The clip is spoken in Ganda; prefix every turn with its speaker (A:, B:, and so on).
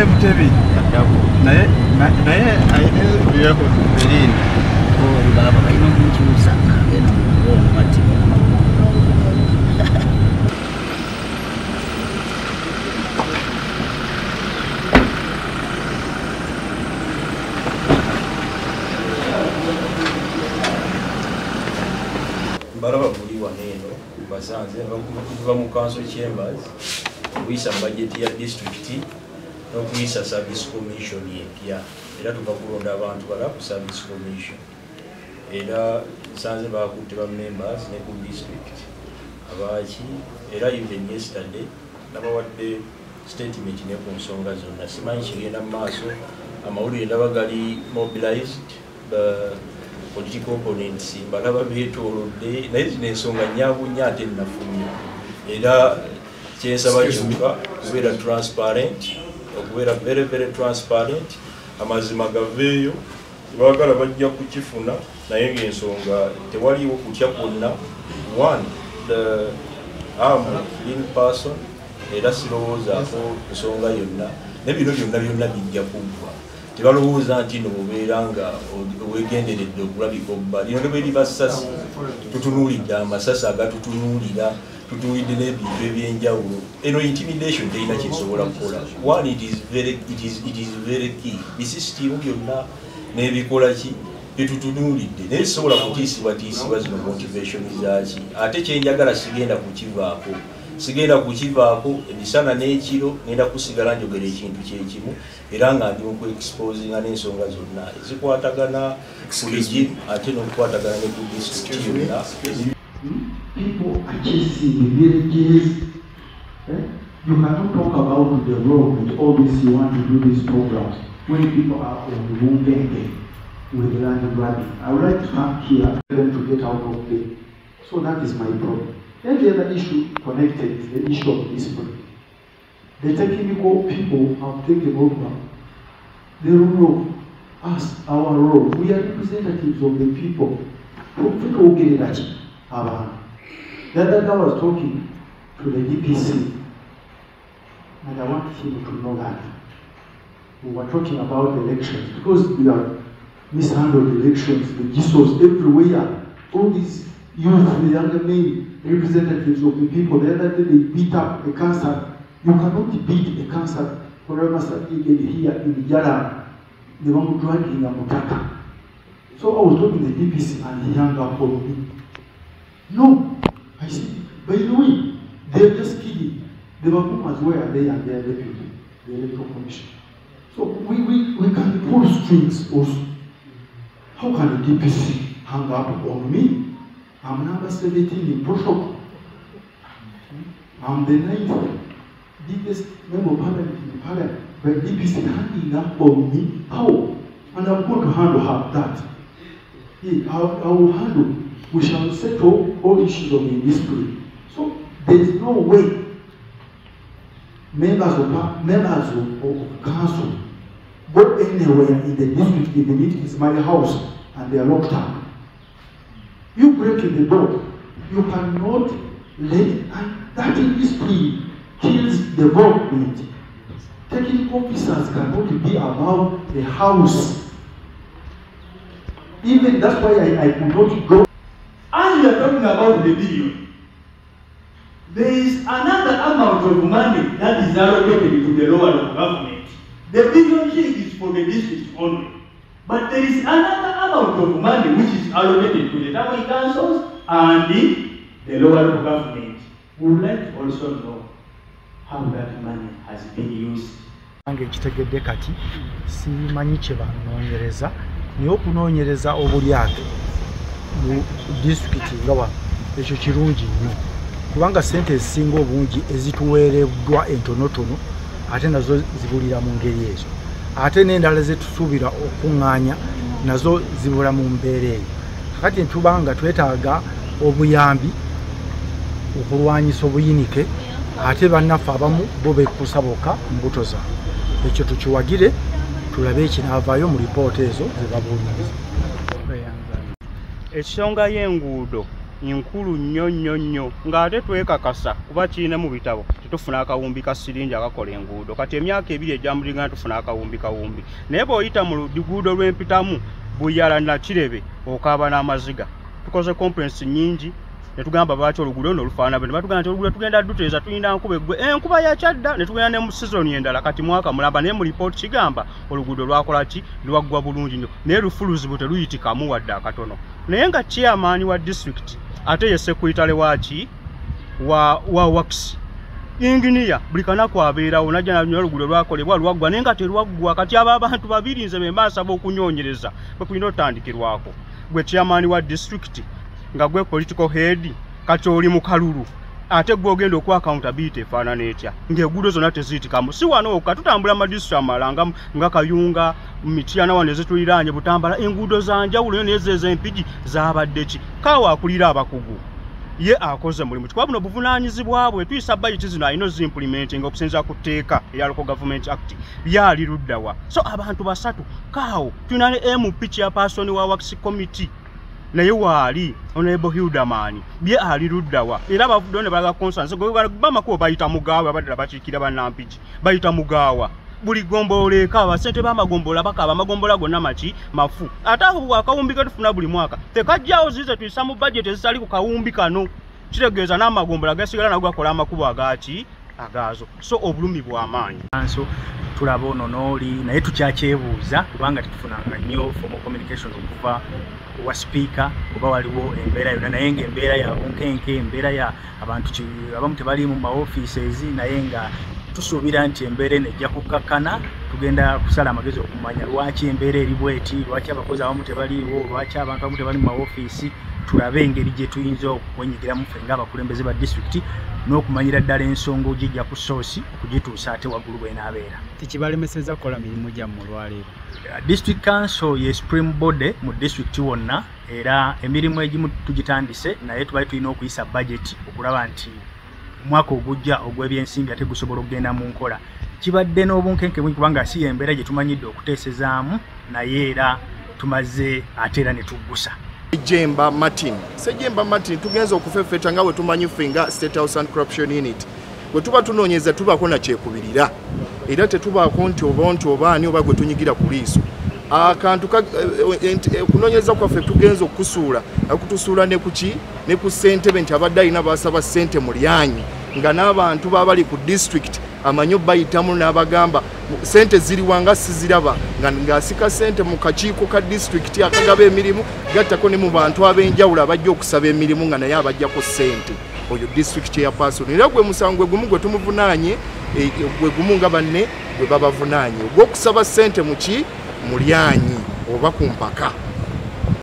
A: Mutebi naye ayina ebyako Berlin
B: baba balina okunkyusa ngagenda mumati
C: Baraba buli waneno basanze bakuva mu council chambers kuyisa budget ya district n'okuyisa service commission yepya era tuva kulonda abantu bala ku service commission era sanze bakutte ba members ne ku district abaki era even yesterday nabawadde statement ne ku nsonga zonna simanyi kigenda mu maaso amawulire ndaba gali mobilized political opponents balaba beetoolodde naye zino ensonga nnyaabunya ate nnafunye era kyensaba kyokka kubeera transparent okubeera very very transparent amazima gaveeyo tebaagala bajja kukifuna naye ng'ensonga tewaliwo kutya kwonna one the in person era sirowoozaako nsonga yonna nebino byonna bijja kuggwa tebalowooza nti no mubeera nga weegenderedde okulabika obba lino ne bwe liba ssasi tutunuulidde amasasi agatutunuulira tutunuulidde n'ebintu ebyenjawulo eno intimidation terina kyesobola kukola one it is very key bisisitimu byonna n'ebikola ki byetutunuulidde naye sisobola kutiisibwatiisibwa zino motivation zaki ate kyenjagala sigenda kukivaako emisana n'ekiro ngenda kusigala njogera ekintu kyekimu era nga ndi mu exposinga n'ensonga zonna ezikwatagana ku regime ate n'okukwatagana ne ku district yonna.
D: People are chasing the villages. You cannot talk about the road with all this you want to do these programs when people are on the wrong game with land grabbing. I would like to come here to get out of the. So that is my problem. Then the other issue connected is the issue of discipline. The technical people have taken over the rule of us, our role. We are representatives of the people. The other guy was talking to the DPC, and I want him to know that. We were talking about elections, because we have mishandled elections, the GISOs everywhere. All these youth, the younger men, representatives of the people, the other day they beat up the cancer. You cannot beat the cancer forever here in Jara. They were dragging a mutaka. So I was talking to the DPC and he hung up on me. No, I said, by the way, they're just kidding. The Bakumas, where are they and their deputy, the electoral commission? So we can pull strings also. How can the DPC hang up on me? I'm number 17 in Proshop. I'm the 9th biggest member of parliament in the parliament. But DPC hanging up on me, how? And I'm going to handle her that. Yeah, I will handle. We shall settle all issues of indiscipline. So there is no way members of council go anywhere in the district even if it's my house and they are locked up. You break in the door, you cannot let it, and that indiscipline kills development. Technical officers cannot be about the house. Even that's why I could not go.
E: As we are talking about the billion, there is another amount of money that is allocated to the lower level government. The billion is for the district only. But there is another amount of money which is allocated to the town councils and the lower level government. We would like to also know how that money has been used.
F: Ekitegedde kati simanyi kye banoonyereza naye okunoonyereza obulyake mu disitulikiti nga wano ekyo kirungi nnyo kubanga ssente ezisinga obungi ezituweereddwa entonotono ate nazo zibulira mu ngeri ezo ate n'endala zetusuubira okuŋŋaanya nazo zibula mu mbeera eyo kakati ntubanga twetaaga obuyambi okulwanyisa obuyinike ate bannaffe abamu bo bekkusa bokka mbuto zaabwe ekyo tukiwagire tulabe ekinaavaayo mu lipoota ezo ze babuuliriza.
G: Ensonga y'enguudo nkulu nnyo ng'ate twekakasa kuba kirina mu bitabo tetufuna akawumbi ka siringi akakola enguudo kati emyaka 2 ejamulingana tufuna akawumbi naye bw'oyita mu luguudo lw'empitamu Buyala na Kirebe okaaba n'amaziga tukoze complaints nyingi netugamba baaki oluguudo no lufaana bwe batugamba nti oluguudo tugenda duteeza tulina nkuba eggwe enkuba ya kyadda ne tugenda ne mu season endala kati mwaka mulamba naye mu report kigamba oluguudo lwakola ki lwaggwa bulungi nnyo naye lufuluzibu teruyitikamu wadde akatono naye nga chairman wa district ate ye sekuitale waki wa works engineer buli kanaku abeerawo najja nalunyo oluguudo lwakolebwa lwaggwa naye nga terwaggwa kati abo abantu babiri nze be mbasaba okunyonyereza bwe kulina otandikirwako gwe chairman wa district nga gwe political head kati oli mu kalulu ate gwe ogenda okuwa accountability efaanana etya ng'enguudo zonna teziyitikamu si wano okka tutambula mu district amalanga nga Kayunga Mityana wano ezituliraanye Butambala enguudo za njawulo n'ezo ez'empigi zaabadde ki kaawa akulira abakugu ye akoze mulimu kikuba buno buvunaanyizibwa bwe tuyisa budget zino alina zimplementing okusinziira ku tteeka erya Local Government Act byali luddawa so abantu basatu kaawo tulina ne MP chairperson wa Works Committee naye waali Honorable Hildaman bye ali luddawa era abavuddeyo ne balaga concerns bamakubo bayita mugaawa abadde bakiikira bannampiki bayita mugaawa buli gomboleka abasente b'amagombola bakaba amagombola gonna maki mafu ate awo akawumbi ke tufuna buli mwaka tekajjawo zize tuyisa mu budget ezitali ku kawumbi kano kitegeeza n'amagombola gasigala nago gakola amakubo agaaki agazo so obulumi bw'amaanyi
F: so tulaba ono n'oli naye tukyakyebuuza kubanga tetufunanga nnyo formal communication okuva wa speaker kuba waliwo embeera yonna naye ng'embeera ya bunkenke embeera ya abantu abamu tebali mu ma offices naye nga tusuubira nti embeera eno ejja kukakkana tugenda kusala amagezi okumanya lwaki embeera eri bweti lwaki abakozi abamu tebaliiwo lwaki abantu abamu tebali mu ma office tulabe engeri gye tuyinza okwenyigiramu ffe ng'abakulembeze ba district n'okumanyira ddala ensonga ogijja ku source okugituusa ate waggulu bw'enaabeera
B: tekibalemeseza kukola mirimu gyammwe olwaleero
F: district council ye supreme body mu district wonna era emirimu egimu tugitandise naye tubali tulina okuyisa budget okulaba nti omwaka ogujja ogw'ebyensimbi ate gusobola okugenda mu nkola kibadde n'obunkenke bungi kubanga si embeera gye tumanyidde okuteesezaamu naye era tumaze ate era ne tuggusa
H: Sejemba Martin tugenza okufefeta nga bwe tumanyi ffe nga State House and Corruption Unit bwe tuba tunoonyeza tubaako na kyekubirira era tetubaako nti obaani oba gwe tunyigira ku liiso akantu okunoonyeza kwaffe tugenza okusuula akutusuula ne kuki ne ku ssentebe nti abadde alina basaba ssente mu lyanyi nga n'abantu babali ku district amanyo bayitamu n'abagamba sente ziri wanga siziraba ng'asika sente mu kakiiko ka district akagaba emirimu gattako ne mu bantu ab'enjawulo abajja okusaba emirimu nga naye abajjako sente oyo district chairperson era gwe musango gumu gwe tumuvunaanye gwe gumu nga banne gwe babavunaanye ogw'okusaba sente mu lyanyi oba ku mpaka